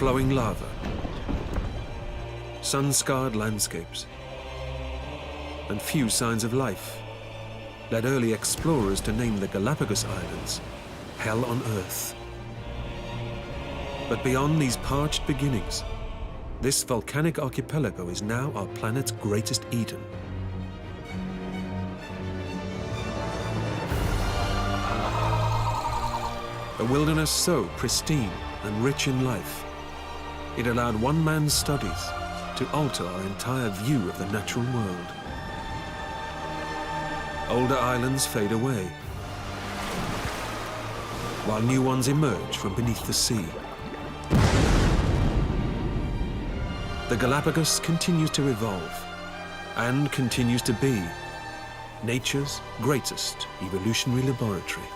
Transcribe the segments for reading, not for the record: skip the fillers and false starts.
flowing lava, sun-scarred landscapes, and few signs of life led early explorers to name the Galapagos Islands hell on Earth. But beyond these parched beginnings, this volcanic archipelago is now our planet's greatest Eden. A wilderness so pristine and rich in life, it allowed one man's studies to alter our entire view of the natural world. Older islands fade away, while new ones emerge from beneath the sea. The Galapagos continues to evolve and continues to be nature's greatest evolutionary laboratory.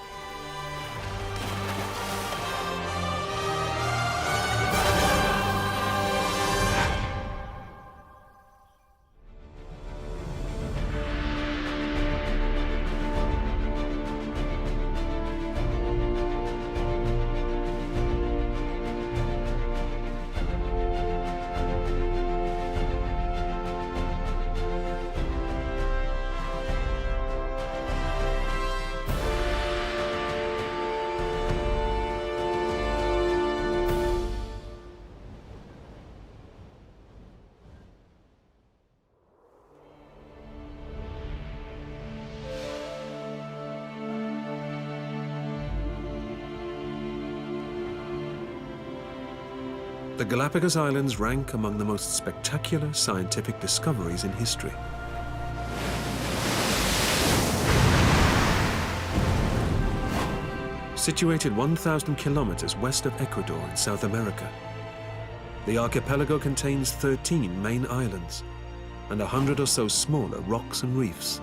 The Galapagos Islands rank among the most spectacular scientific discoveries in history. Situated 1,000 kilometers west of Ecuador in South America, the archipelago contains 13 main islands and 100 or so smaller rocks and reefs.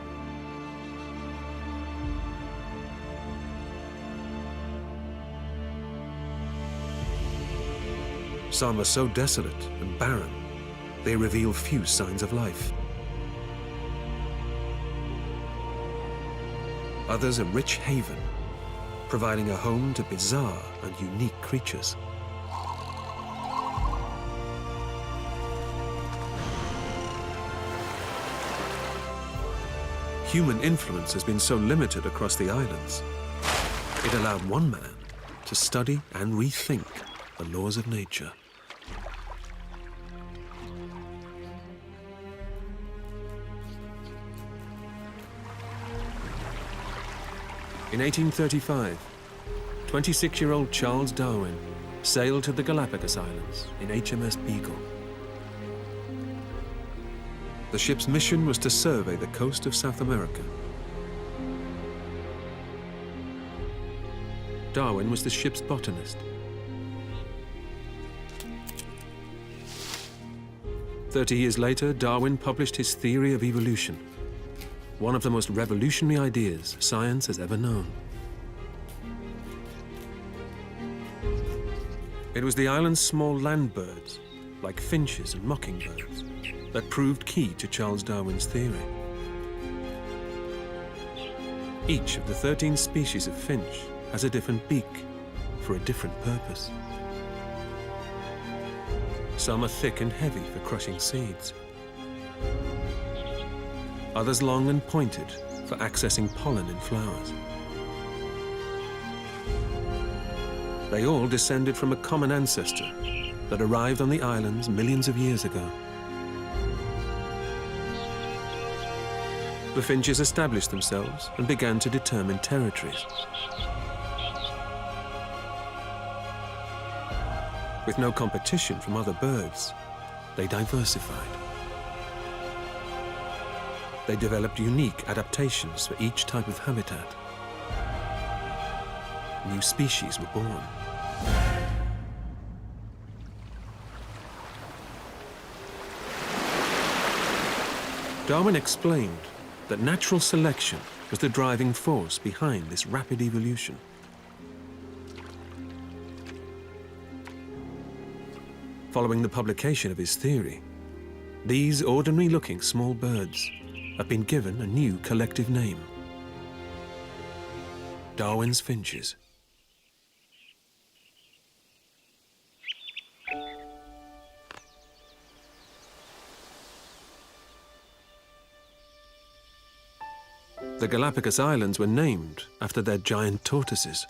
Some are so desolate and barren, they reveal few signs of life. Others a rich haven, providing a home to bizarre and unique creatures. Human influence has been so limited across the islands, it allowed one man to study and rethink the laws of nature. In 1835, 26-year-old Charles Darwin sailed to the Galapagos Islands in HMS Beagle. The ship's mission was to survey the coast of South America. Darwin was the ship's botanist. 30 years later, Darwin published his theory of evolution, one of the most revolutionary ideas science has ever known. It was the island's small land birds, like finches and mockingbirds, that proved key to Charles Darwin's theory. Each of the 13 species of finch has a different beak for a different purpose. Some are thick and heavy for crushing seeds. Others long and pointed for accessing pollen in flowers. They all descended from a common ancestor that arrived on the islands millions of years ago. The finches established themselves and began to determine territories. With no competition from other birds, they diversified. They developed unique adaptations for each type of habitat. New species were born. Darwin explained that natural selection was the driving force behind this rapid evolution. Following the publication of his theory, these ordinary-looking small birds have been given a new collective name: Darwin's finches. The Galapagos Islands were named after their giant tortoises.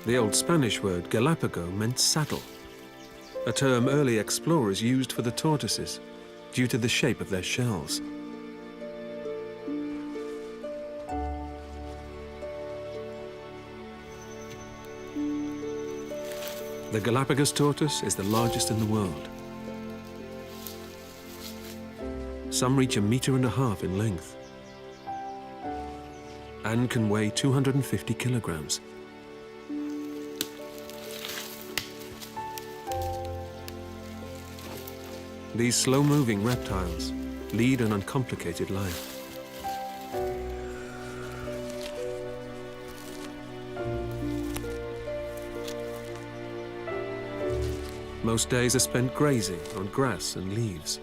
The Old Spanish word Galapago meant saddle, a term early explorers used for the tortoises due to the shape of their shells. The Galapagos tortoise is the largest in the world. Some reach 1.5 meters in length and can weigh 250 kilograms. These slow-moving reptiles lead an uncomplicated life. Most days are spent grazing on grass and leaves.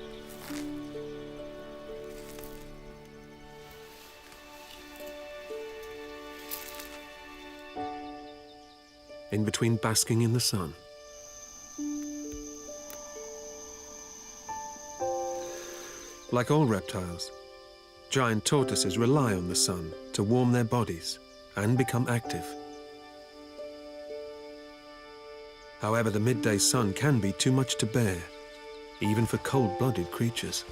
In between basking in the sun. Like all reptiles, giant tortoises rely on the sun to warm their bodies and become active. However, the midday sun can be too much to bear, even for cold-blooded creatures.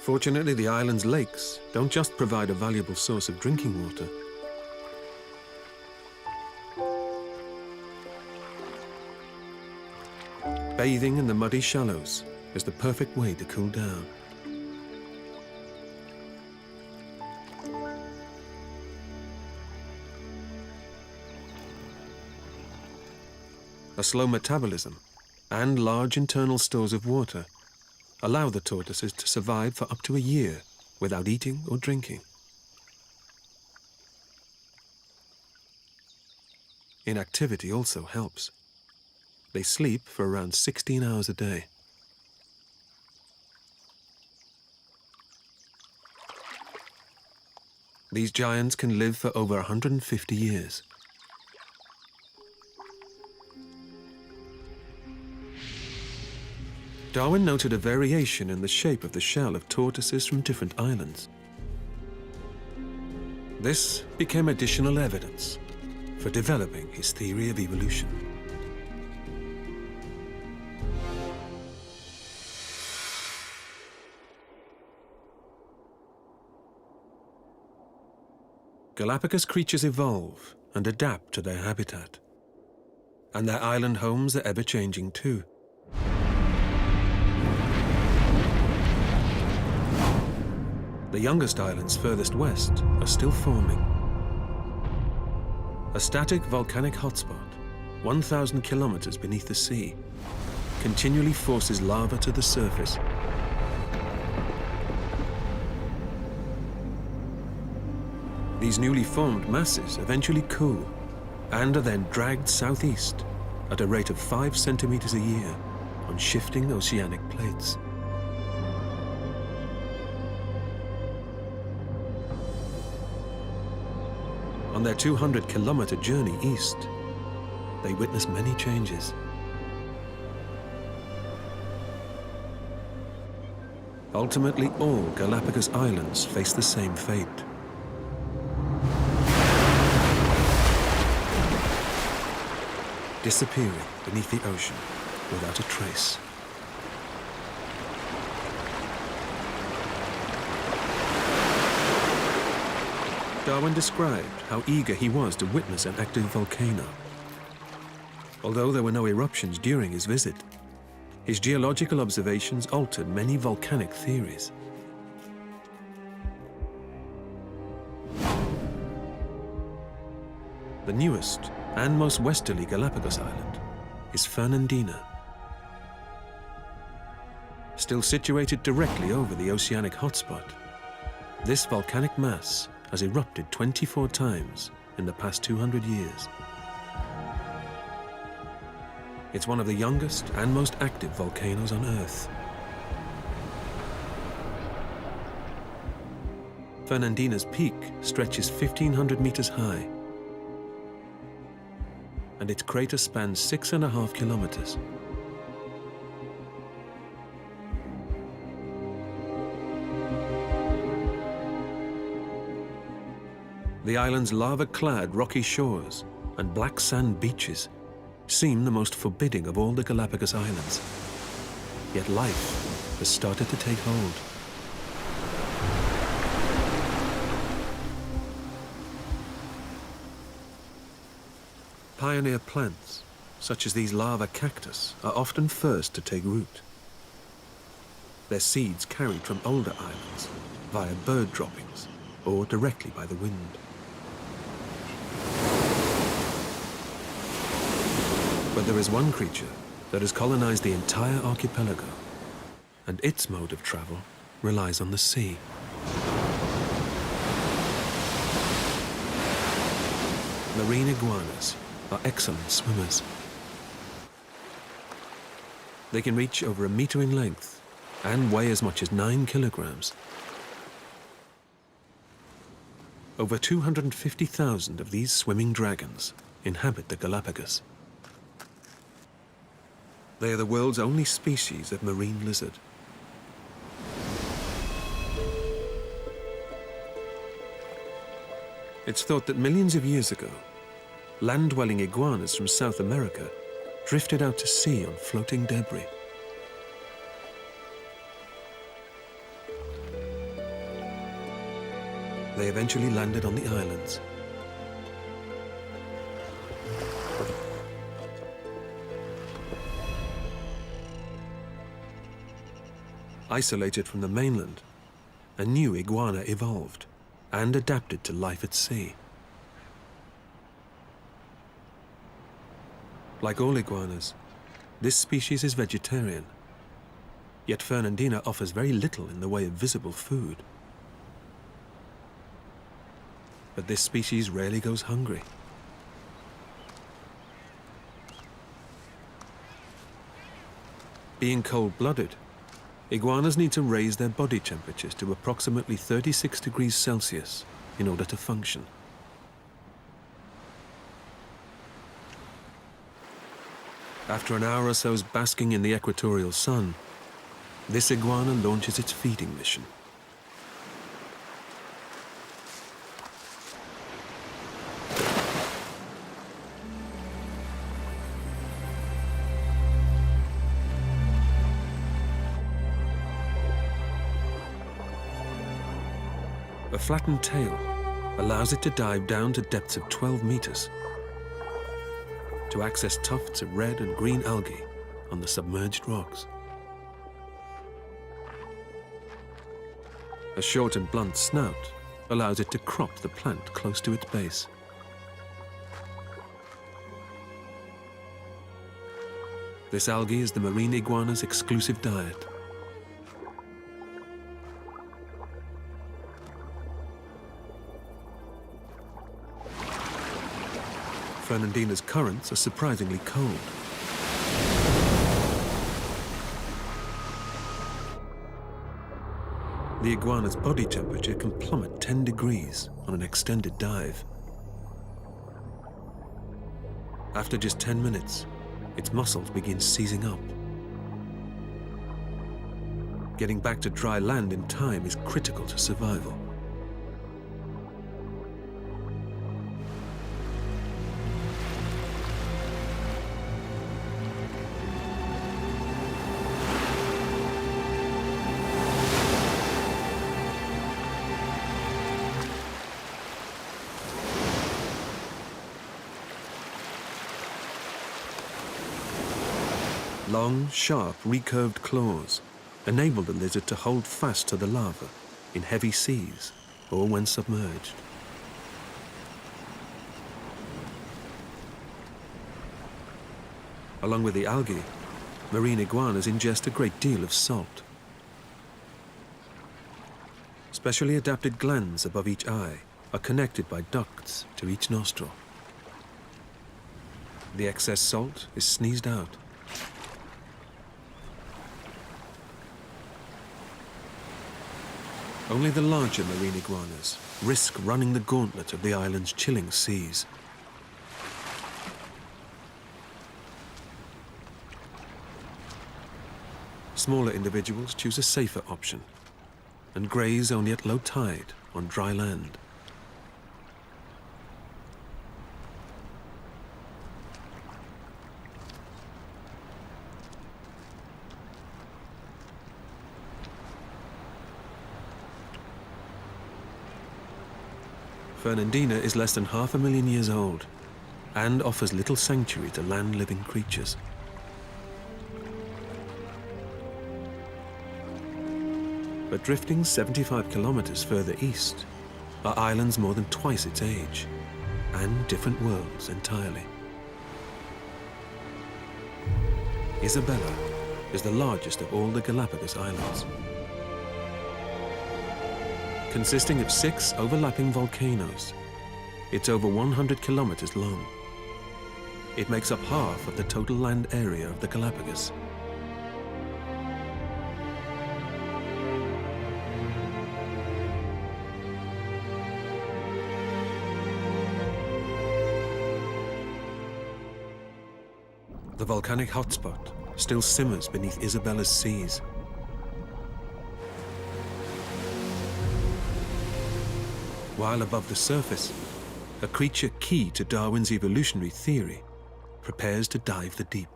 Fortunately, the island's lakes don't just provide a valuable source of drinking water. Bathing in the muddy shallows is the perfect way to cool down. A slow metabolism and large internal stores of water allow the tortoises to survive for up to a year without eating or drinking. Inactivity also helps. They sleep for around 16 hours a day. These giants can live for over 150 years. Darwin noted a variation in the shape of the shell of tortoises from different islands. This became additional evidence for developing his theory of evolution. Galapagos creatures evolve and adapt to their habitat, and their island homes are ever-changing too. The youngest islands furthest west are still forming. A static volcanic hotspot, 1,000 kilometers beneath the sea, continually forces lava to the surface. These newly formed masses eventually cool and are then dragged southeast at a rate of 5 centimeters a year on shifting oceanic plates. On their 200-kilometer journey east, they witness many changes. Ultimately, all Galapagos Islands face the same fate. Disappearing beneath the ocean without a trace. Darwin described how eager he was to witness an active volcano. Although there were no eruptions during his visit, his geological observations altered many volcanic theories. The newest and most westerly Galapagos island is Fernandina. Still situated directly over the oceanic hotspot, this volcanic mass has erupted 24 times in the past 200 years. It's one of the youngest and most active volcanoes on Earth. Fernandina's peak stretches 1,500 meters high, and its crater spans 6.5 kilometers. The island's lava-clad rocky shores and black sand beaches seem the most forbidding of all the Galapagos Islands. Yet life has started to take hold. Pioneer plants, such as these lava cactus, are often first to take root. Their seeds carried from older islands via bird droppings or directly by the wind. But there is one creature that has colonized the entire archipelago, and its mode of travel relies on the sea. Marine iguanas are excellent swimmers. They can reach over 1 meter in length and weigh as much as 9 kilograms. Over 250,000 of these swimming dragons inhabit the Galapagos. They are the world's only species of marine lizard. It's thought that millions of years ago, land-dwelling iguanas from South America drifted out to sea on floating debris. They eventually landed on the islands. Isolated from the mainland, a new iguana evolved and adapted to life at sea. Like all iguanas, this species is vegetarian, yet Fernandina offers very little in the way of visible food. But this species rarely goes hungry. Being cold-blooded, iguanas need to raise their body temperatures to approximately 36 degrees Celsius in order to function. After an hour or so's basking in the equatorial sun, this iguana launches its feeding mission. A flattened tail allows it to dive down to depths of 12 meters to access tufts of red and green algae on the submerged rocks. A short and blunt snout allows it to crop the plant close to its base. This algae is the marine iguana's exclusive diet. Fernandina's currents are surprisingly cold. The iguana's body temperature can plummet 10 degrees on an extended dive. After just 10 minutes, its muscles begin seizing up. Getting back to dry land in time is critical to survival. Long, sharp, recurved claws enable the lizard to hold fast to the lava in heavy seas or when submerged. Along with the algae, marine iguanas ingest a great deal of salt. Specially adapted glands above each eye are connected by ducts to each nostril. The excess salt is sneezed out. Only the larger marine iguanas risk running the gauntlet of the island's chilling seas. Smaller individuals choose a safer option and graze only at low tide on dry land. Fernandina is less than 500,000 years old and offers little sanctuary to land-living creatures. But drifting 75 kilometers further east are islands more than twice its age and different worlds entirely. Isabella is the largest of all the Galapagos Islands. Consisting of 6 overlapping volcanoes, it's over 100 kilometers long. It makes up half of the total land area of the Galapagos. The volcanic hotspot still simmers beneath Isabella's seas. While above the surface, a creature key to Darwin's evolutionary theory prepares to dive the deep.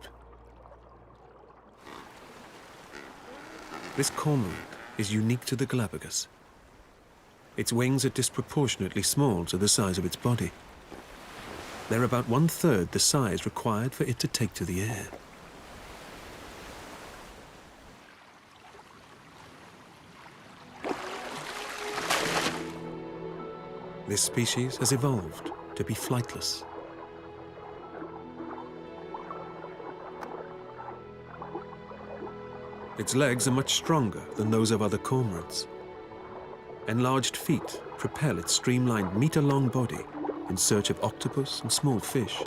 This cormorant is unique to the Galapagos. Its wings are disproportionately small to the size of its body. They're about 1/3 the size required for it to take to the air. This species has evolved to be flightless. Its legs are much stronger than those of other cormorants. Enlarged feet propel its streamlined meter-long body in search of octopus and small fish.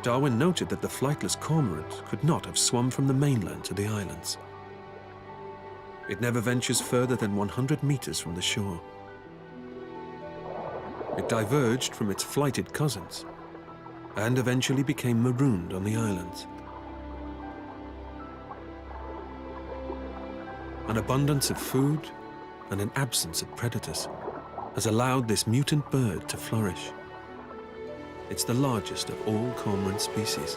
Darwin noted that the flightless cormorant could not have swum from the mainland to the islands. It never ventures further than 100 meters from the shore. It diverged from its flighted cousins and eventually became marooned on the islands. An abundance of food and an absence of predators has allowed this mutant bird to flourish. It's the largest of all cormorant species.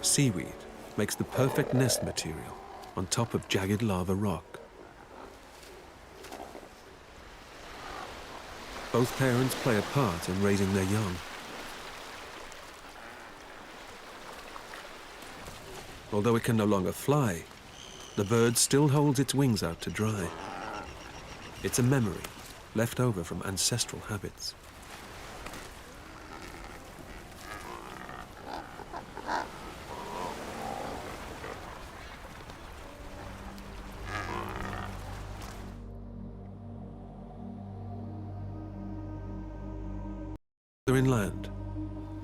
Seaweed makes the perfect nest material on top of jagged lava rock. Both parents play a part in raising their young. Although it can no longer fly, the bird still holds its wings out to dry. It's a memory left over from ancestral habits. Inland,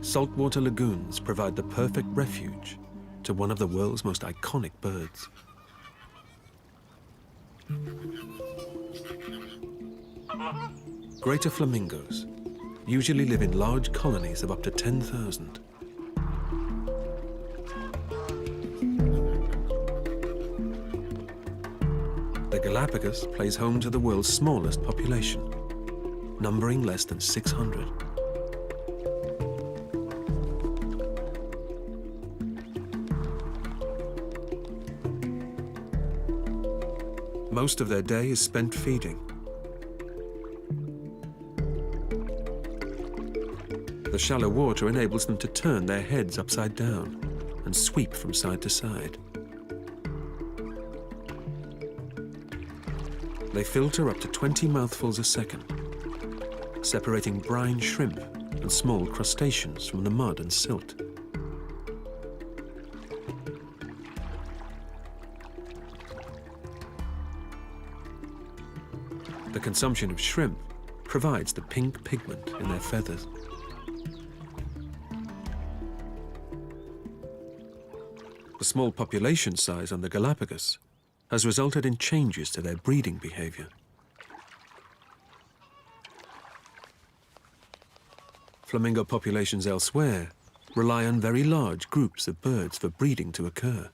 saltwater lagoons provide the perfect refuge to one of the world's most iconic birds. Greater flamingos usually live in large colonies of up to 10,000. The Galapagos plays home to the world's smallest population, numbering less than 600. Most of their day is spent feeding. The shallow water enables them to turn their heads upside down and sweep from side to side. They filter up to 20 mouthfuls a second, separating brine shrimp and small crustaceans from the mud and silt. The consumption of shrimp provides the pink pigment in their feathers. The small population size on the Galapagos has resulted in changes to their breeding behavior. Flamingo populations elsewhere rely on very large groups of birds for breeding to occur.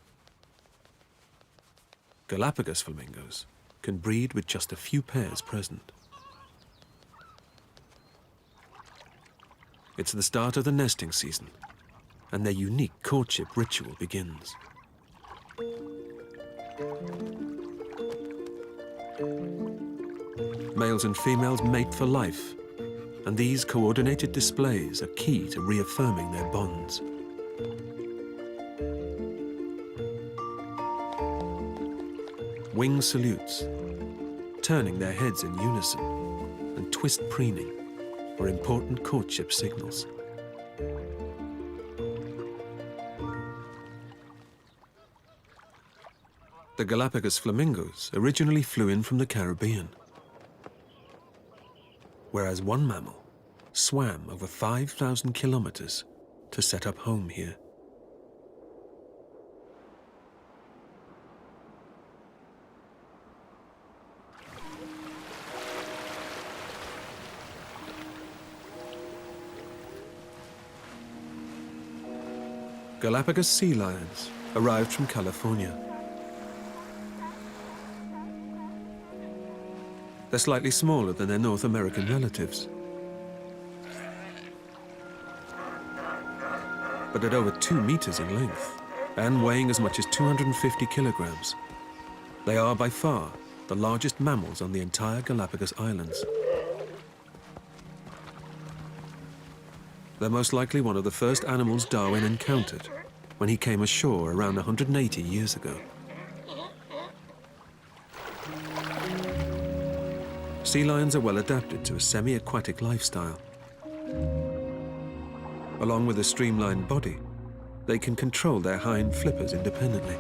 Galapagos flamingos can breed with just a few pairs present. It's the start of the nesting season, and their unique courtship ritual begins. Males and females mate for life, and these coordinated displays are key to reaffirming their bonds. Wing salutes, turning their heads in unison, and twist preening are important courtship signals. The Galapagos flamingos originally flew in from the Caribbean, whereas one mammal swam over 5,000 kilometers to set up home here. Galapagos sea lions arrived from California. They're slightly smaller than their North American relatives. But at over 2 meters in length and weighing as much as 250 kilograms, they are by far the largest mammals on the entire Galapagos Islands. They're most likely one of the first animals Darwin encountered when he came ashore around 180 years ago. Sea lions are well adapted to a semi-aquatic lifestyle. Along with a streamlined body, they can control their hind flippers independently.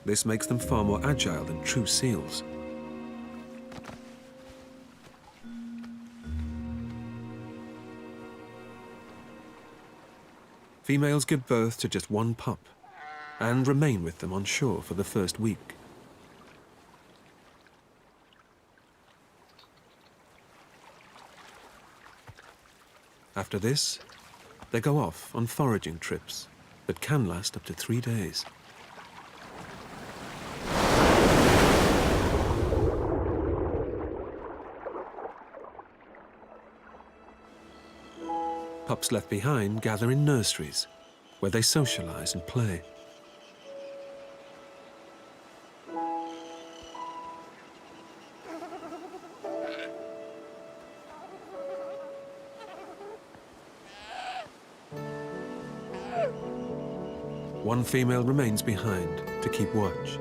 This makes them far more agile than true seals. Females give birth to just one pup and remain with them on shore for the first week. After this, they go off on foraging trips that can last up to 3 days. Pups left behind gather in nurseries, where they socialize and play. One female remains behind to keep watch.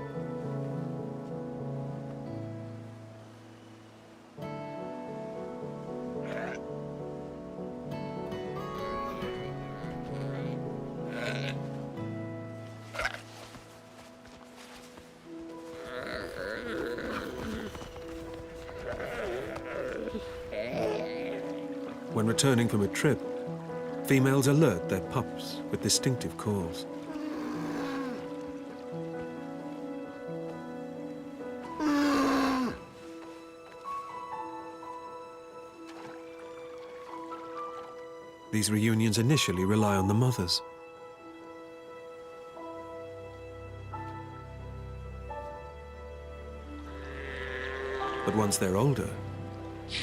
When returning from a trip, females alert their pups with distinctive calls. These reunions initially rely on the mothers. But once they're older,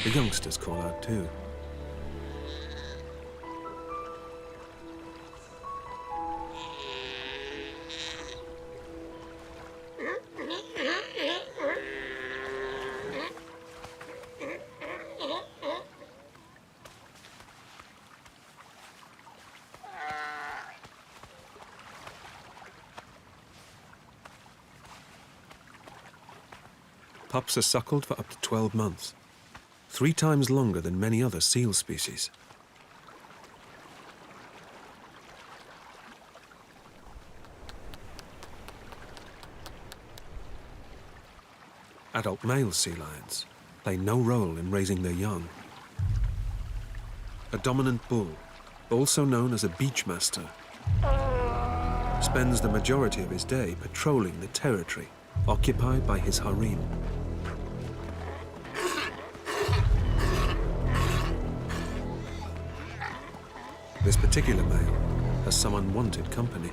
the youngsters call out too. Pups are suckled for up to 12 months, 3 times longer than many other seal species. Adult male sea lions play no role in raising their young. A dominant bull, also known as a beachmaster, spends the majority of his day patrolling the territory occupied by his harem. This particular male has some unwanted company.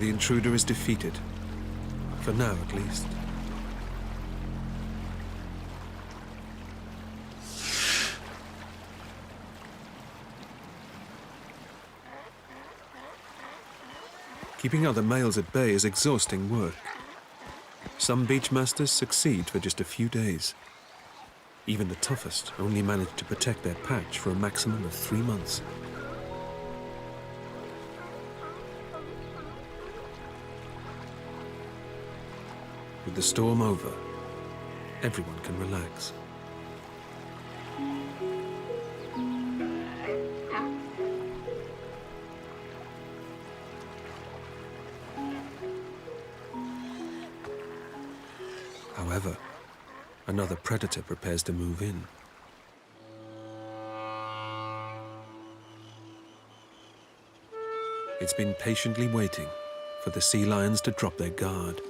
The intruder is defeated, for now at least. Keeping other males at bay is exhausting work. Some beachmasters succeed for just a few days. Even the toughest only manage to protect their patch for a maximum of 3 months. With the storm over, everyone can relax. However, another predator prepares to move in. It's been patiently waiting for the sea lions to drop their guard.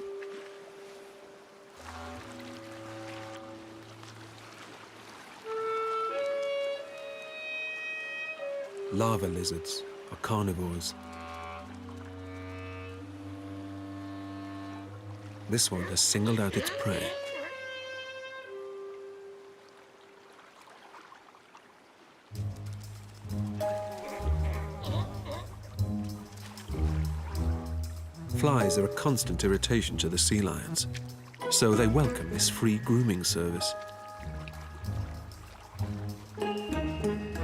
Lava lizards are carnivores. This one has singled out its prey. Flies are a constant irritation to the sea lions, so they welcome this free grooming service.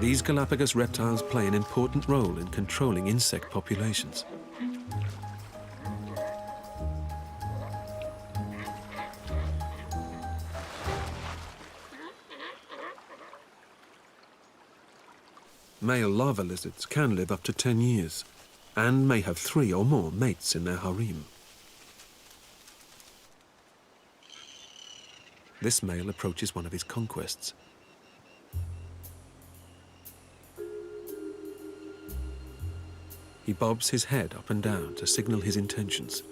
These Galapagos reptiles play an important role in controlling insect populations. Male lava lizards can live up to 10 years and may have 3 or more mates in their harem. This male approaches one of his conquests. He bobs his head up and down to signal his intentions.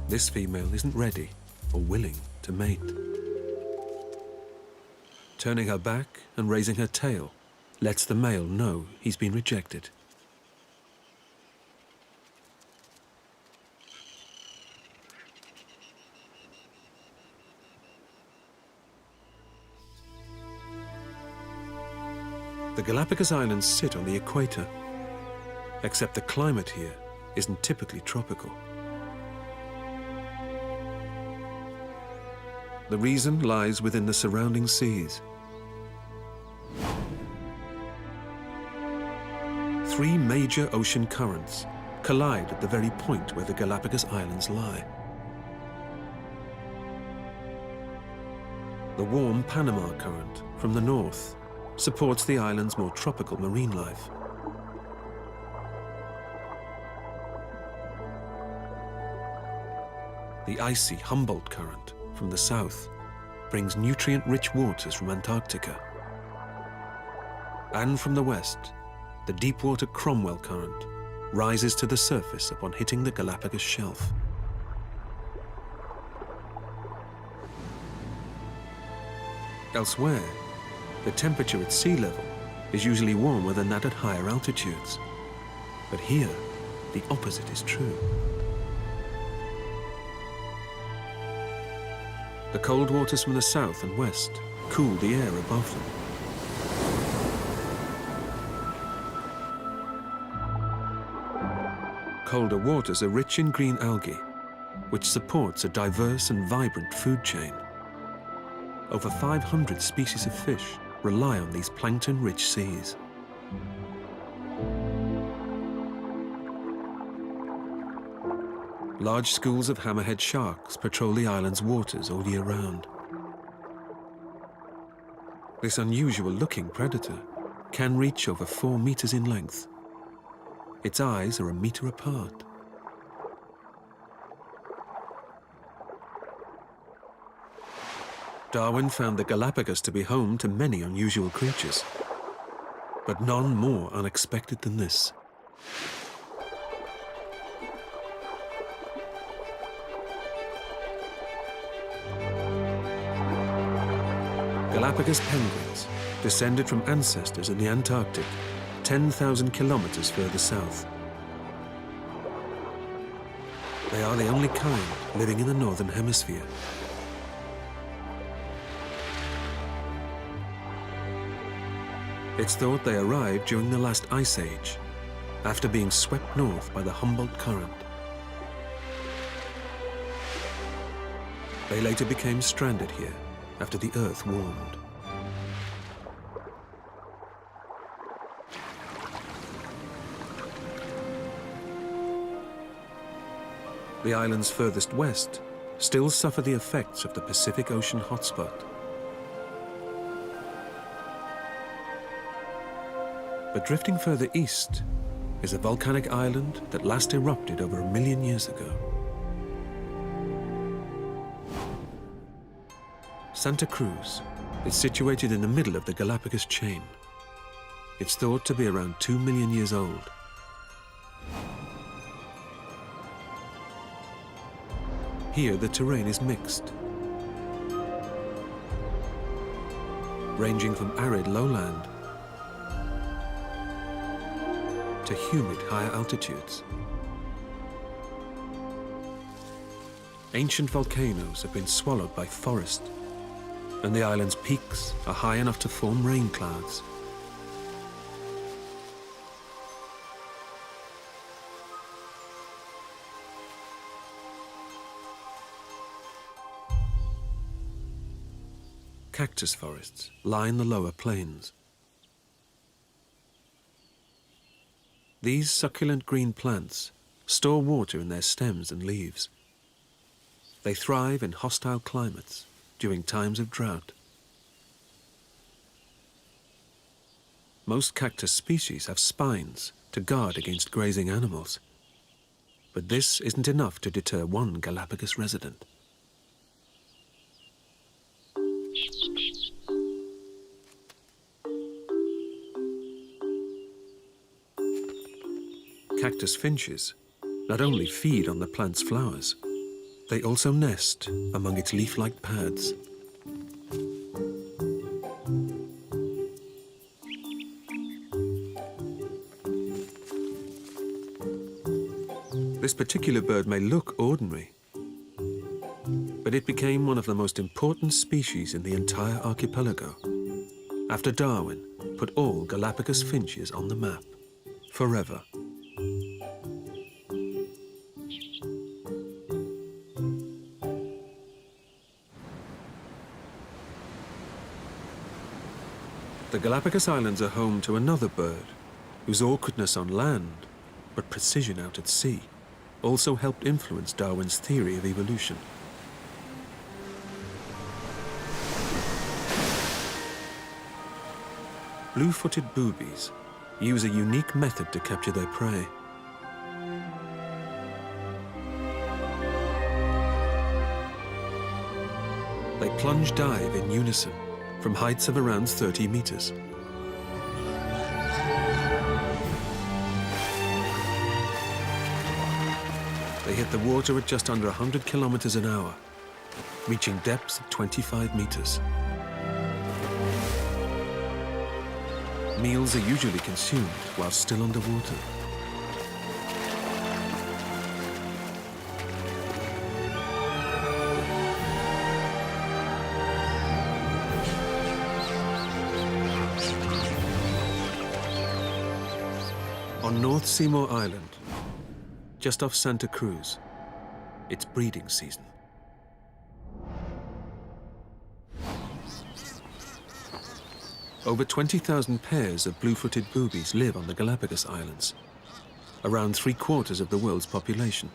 This female isn't ready or willing to mate. Turning her back and raising her tail lets the male know he's been rejected. The Galapagos Islands sit on the equator, except the climate here isn't typically tropical. The reason lies within the surrounding seas. 3 major ocean currents collide at the very point where the Galapagos Islands lie. The warm Panama Current from the north supports the island's more tropical marine life. The icy Humboldt Current from the south brings nutrient-rich waters from Antarctica. And from the west, the deep-water Cromwell Current rises to the surface upon hitting the Galapagos Shelf. Elsewhere, the temperature at sea level is usually warmer than that at higher altitudes. But here, the opposite is true. The cold waters from the south and west cool the air above them. Colder waters are rich in green algae, which supports a diverse and vibrant food chain. Over 500 species of fish rely on these plankton-rich seas. Large schools of hammerhead sharks patrol the island's waters all year round. This unusual-looking predator can reach over 4 meters in length. Its eyes are a meter apart. Darwin found the Galapagos to be home to many unusual creatures, but none more unexpected than this. Galapagos penguins, descended from ancestors in the Antarctic, 10,000 kilometers further south. They are the only kind living in the northern hemisphere. It's thought they arrived during the last ice age, after being swept north by the Humboldt Current. They later became stranded here after the Earth warmed. The islands furthest west still suffer the effects of the Pacific Ocean hotspot. But drifting further east is a volcanic island that last erupted over 1 million years ago. Santa Cruz is situated in the middle of the Galapagos chain. It's thought to be around 2 million years old. Here the terrain is mixed, ranging from arid lowland to humid higher altitudes. Ancient volcanoes have been swallowed by forest, and the island's peaks are high enough to form rain clouds. Cactus forests line the lower plains. These succulent green plants store water in their stems and leaves. They thrive in hostile climates during times of drought. Most cactus species have spines to guard against grazing animals, but this isn't enough to deter one Galapagos resident. Cactus finches not only feed on the plant's flowers, they also nest among its leaf-like pads. This particular bird may look ordinary, but it became one of the most important species in the entire archipelago after Darwin put all Galapagos finches on the map, forever. The Galapagos Islands are home to another bird whose awkwardness on land, but precision out at sea, also helped influence Darwin's theory of evolution. Blue-footed boobies use a unique method to capture their prey. They plunge dive in unison from heights of around 30 meters. They hit the water at just under 100 kilometers an hour, reaching depths of 25 meters. Meals are usually consumed while still underwater. On North Seymour Island, just off Santa Cruz, it's breeding season. Over 20,000 pairs of blue-footed boobies live on the Galapagos Islands, around 3/4 of the world's population.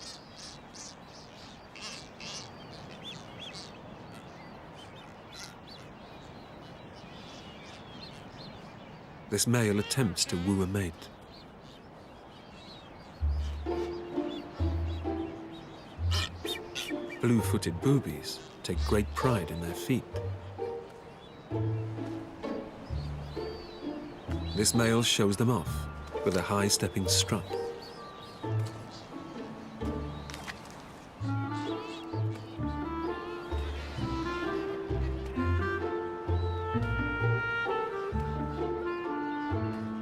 This male attempts to woo a mate. Blue-footed boobies take great pride in their feet. This male shows them off with a high-stepping strut.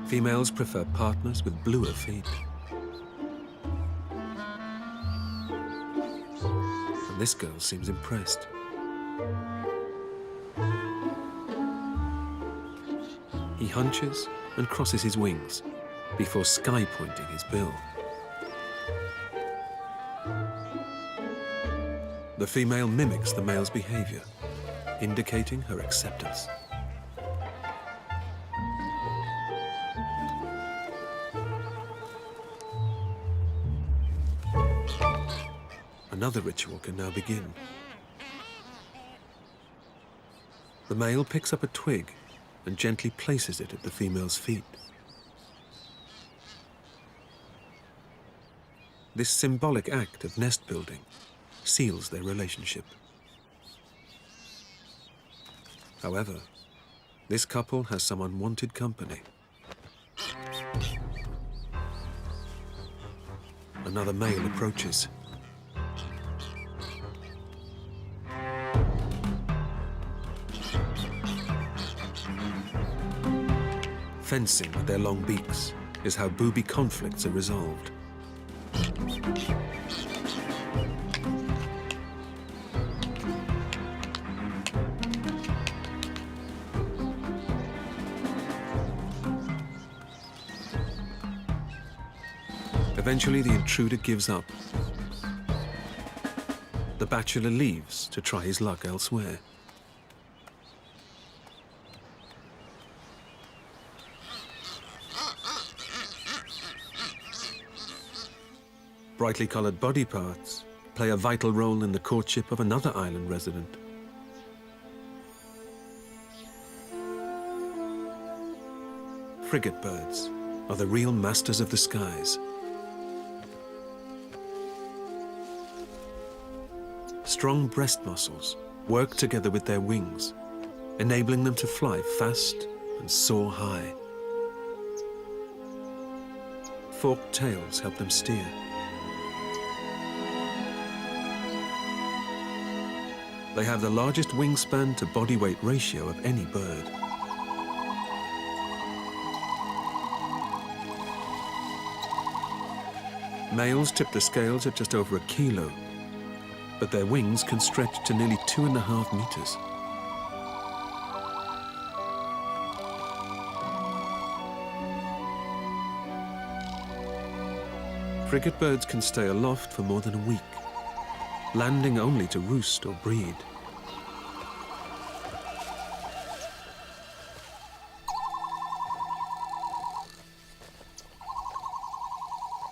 Females prefer partners with bluer feet. And this girl seems impressed. He hunches and crosses his wings before sky-pointing his bill. The female mimics the male's behavior, indicating her acceptance. Another ritual can now begin. The male picks up a twig and gently places it at the female's feet. This symbolic act of nest building seals their relationship. However, this couple has some unwanted company. Another male approaches. Fencing with their long beaks is how booby conflicts are resolved. Eventually, the intruder gives up. The bachelor leaves to try his luck elsewhere. Brightly colored body parts play a vital role in the courtship of another island resident. Frigate birds are the real masters of the skies. Strong breast muscles work together with their wings, enabling them to fly fast and soar high. Forked tails help them steer. They have the largest wingspan to body weight ratio of any bird. Males tip the scales at just over 1 kilo, but their wings can stretch to nearly 2.5 meters. Frigate birds can stay aloft for more than a week, landing only to roost or breed.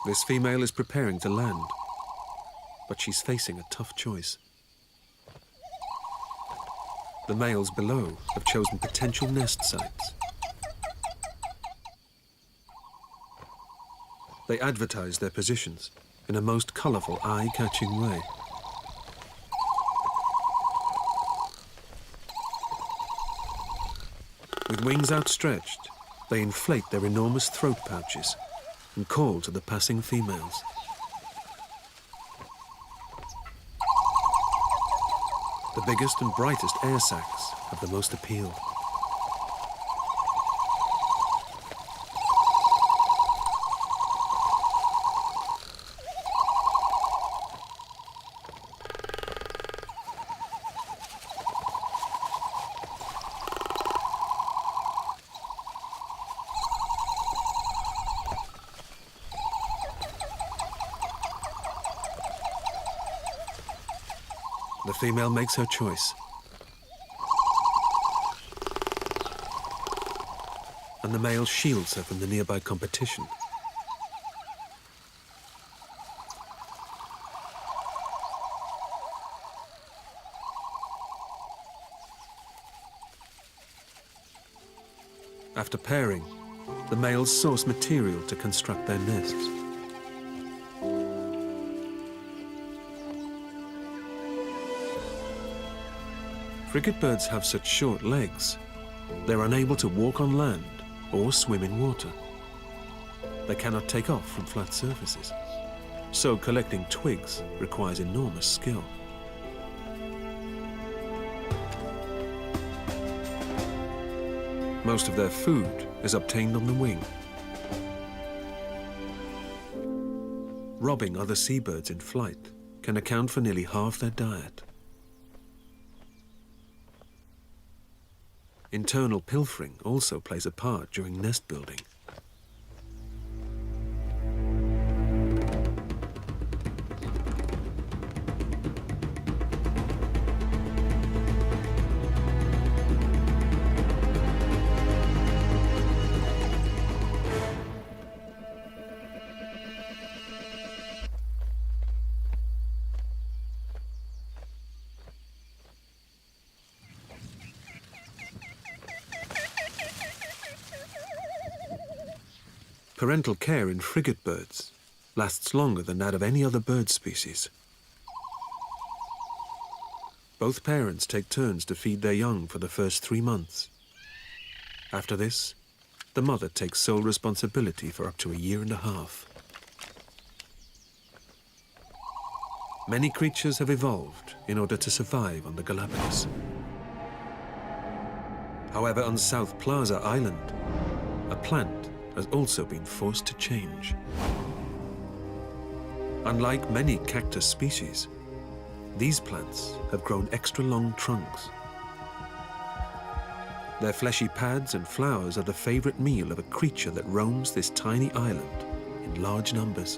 This female is preparing to land, but she's facing a tough choice. The males below have chosen potential nest sites. They advertise their positions in a most colorful, eye-catching way. With wings outstretched, they inflate their enormous throat pouches and call to the passing females. The biggest and brightest air sacs have the most appeal. female makes her choice. And the male shields her from the nearby competition. After pairing, the males source material to construct their nests. Frigate birds have such short legs, they're unable to walk on land or swim in water. They cannot take off from flat surfaces, so collecting twigs requires enormous skill. Most of their food is obtained on the wing. Robbing other seabirds in flight can account for nearly half their diet. Internal pilfering also plays a part during nest building. Parental care in frigate birds lasts longer than that of any other bird species. Both parents take turns to feed their young for the first 3 months. After this, the mother takes sole responsibility for up to 1.5 years. Many creatures have evolved in order to survive on the Galapagos. However, on South Plaza Island, a plant has also been forced to change. Unlike many cactus species, these plants have grown extra long trunks. Their fleshy pads and flowers are the favorite meal of a creature that roams this tiny island in large numbers.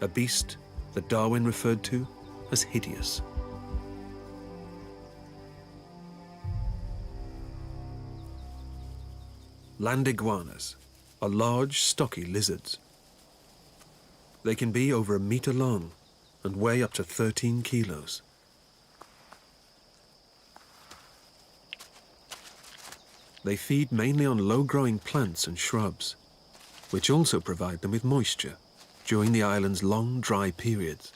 A beast that Darwin referred to as hideous. Land iguanas are large, stocky lizards. They can be over 1 meter long and weigh up to 13 kilos. They feed mainly on low-growing plants and shrubs, which also provide them with moisture during the island's long, dry periods.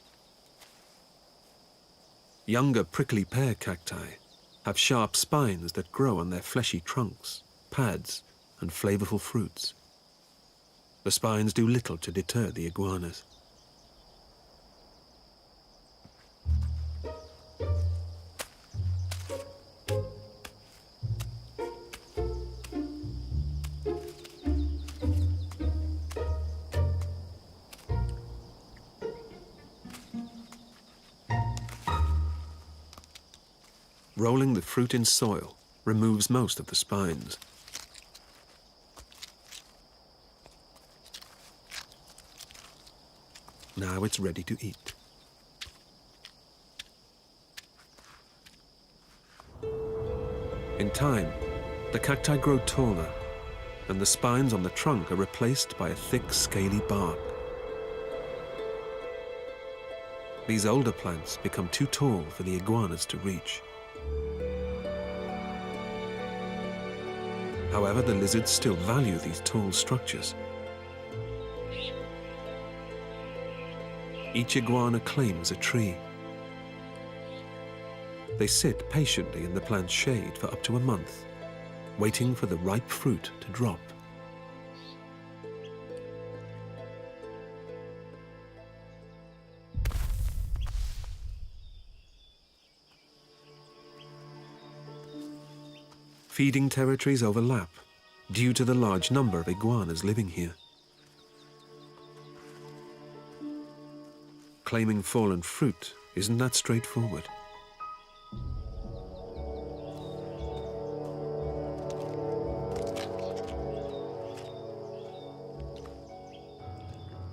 Younger prickly pear cacti have sharp spines that grow on their fleshy trunks, pads, and flavorful fruits. The spines do little to deter the iguanas. Rolling the fruit in soil removes most of the spines. Now it's ready to eat. In time, the cacti grow taller, and the spines on the trunk are replaced by a thick, scaly bark. These older plants become too tall for the iguanas to reach. However, the lizards still value these tall structures. Each iguana claims a tree. They sit patiently in the plant's shade for up to a month, waiting for the ripe fruit to drop. Feeding territories overlap due to the large number of iguanas living here. Claiming fallen fruit isn't that straightforward.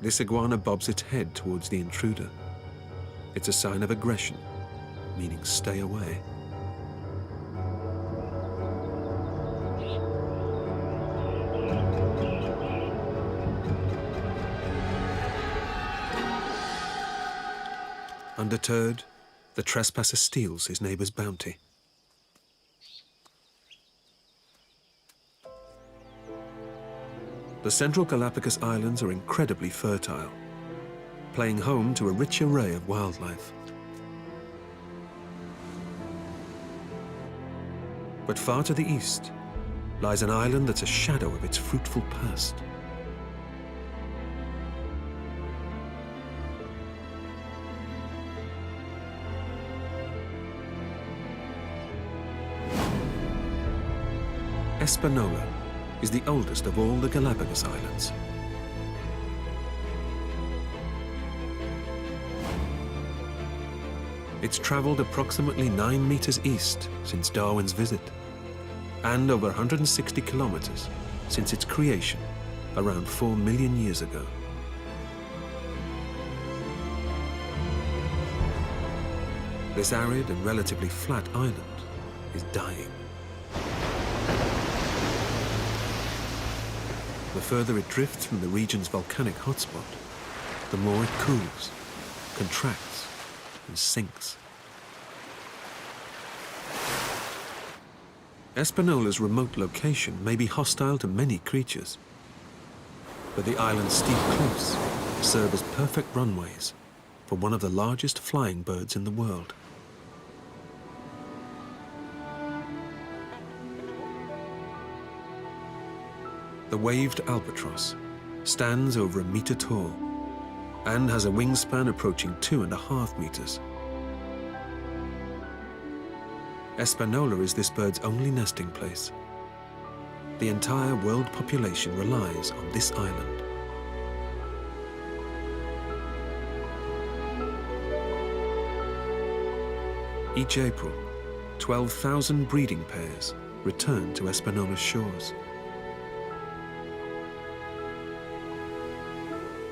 This iguana bobs its head towards the intruder. It's a sign of aggression, meaning stay away. Undeterred, the trespasser steals his neighbor's bounty. The Central Galapagos Islands are incredibly fertile, playing home to a rich array of wildlife. But far to the east lies an island that's a shadow of its fruitful past. Espanola is the oldest of all the Galapagos Islands. It's traveled approximately 9 meters east since Darwin's visit, and over 160 kilometers since its creation around 4 million years ago. This arid and relatively flat island is dying. The further it drifts from the region's volcanic hotspot, the more it cools, contracts, and sinks. Espanola's remote location may be hostile to many creatures, but the island's steep cliffs serve as perfect runways for one of the largest flying birds in the world. The waved albatross stands over 1 meter tall and has a wingspan approaching 2.5 meters. Espanola is this bird's only nesting place. The entire world population relies on this island. Each April, 12,000 breeding pairs return to Espanola's shores.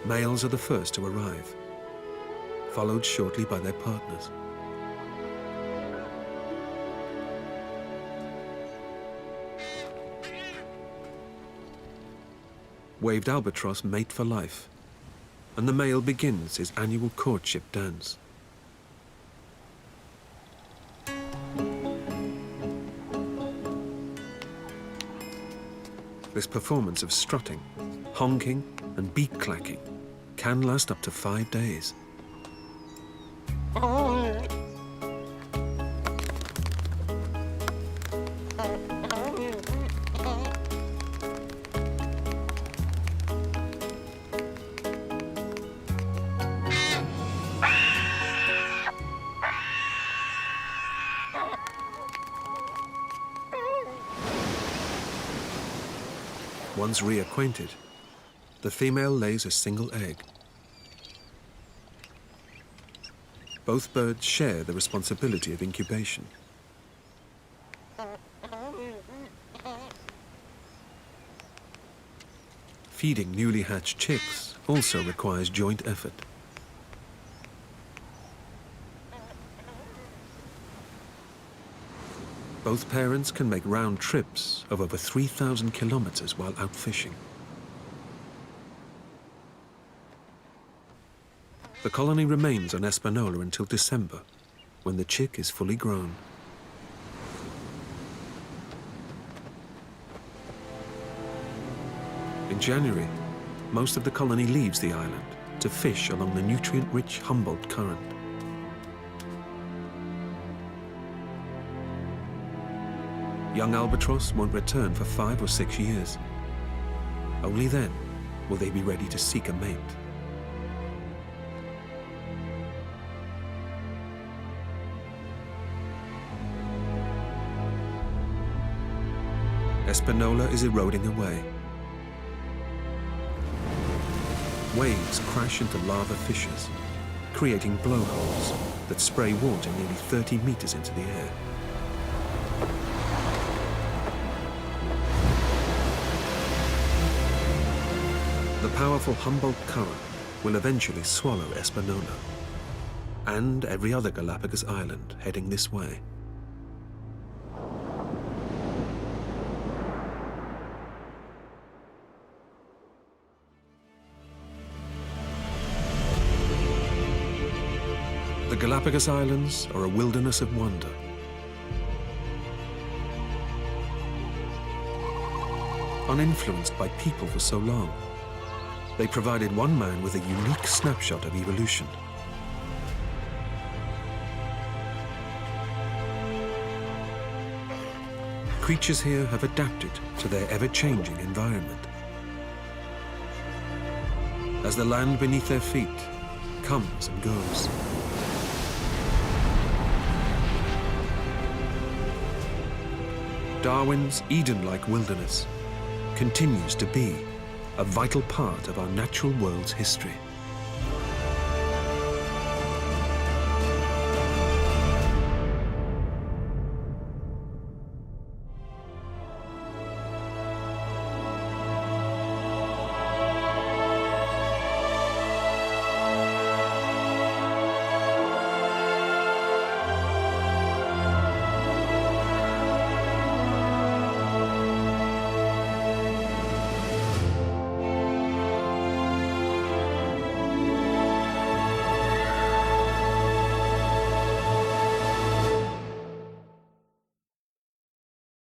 Males are the first to arrive, followed shortly by their partners. Waved albatross mate for life, and the male begins his annual courtship dance. This performance of strutting, honking, and beak clacking can last up to 5 days. Once reacquainted, the female lays a single egg. Both birds share the responsibility of incubation. Feeding newly hatched chicks also requires joint effort. Both parents can make round trips of over 3,000 kilometers while out fishing. The colony remains on Espanola until December, when the chick is fully grown. In January, most of the colony leaves the island to fish along the nutrient-rich Humboldt Current. Young albatross won't return for 5 or 6 years. Only then will they be ready to seek a mate. Espanola is eroding away. Waves crash into lava fissures, creating blowholes that spray water nearly 30 meters into the air. The powerful Humboldt Current will eventually swallow Espanola. and every other Galapagos island heading this way. The Galapagos Islands are a wilderness of wonder. Uninfluenced by people for so long, they provided one man with a unique snapshot of evolution. Creatures here have adapted to their ever-changing environment. As the land beneath their feet comes and goes. Darwin's Eden-like wilderness continues to be a vital part of our natural world's history.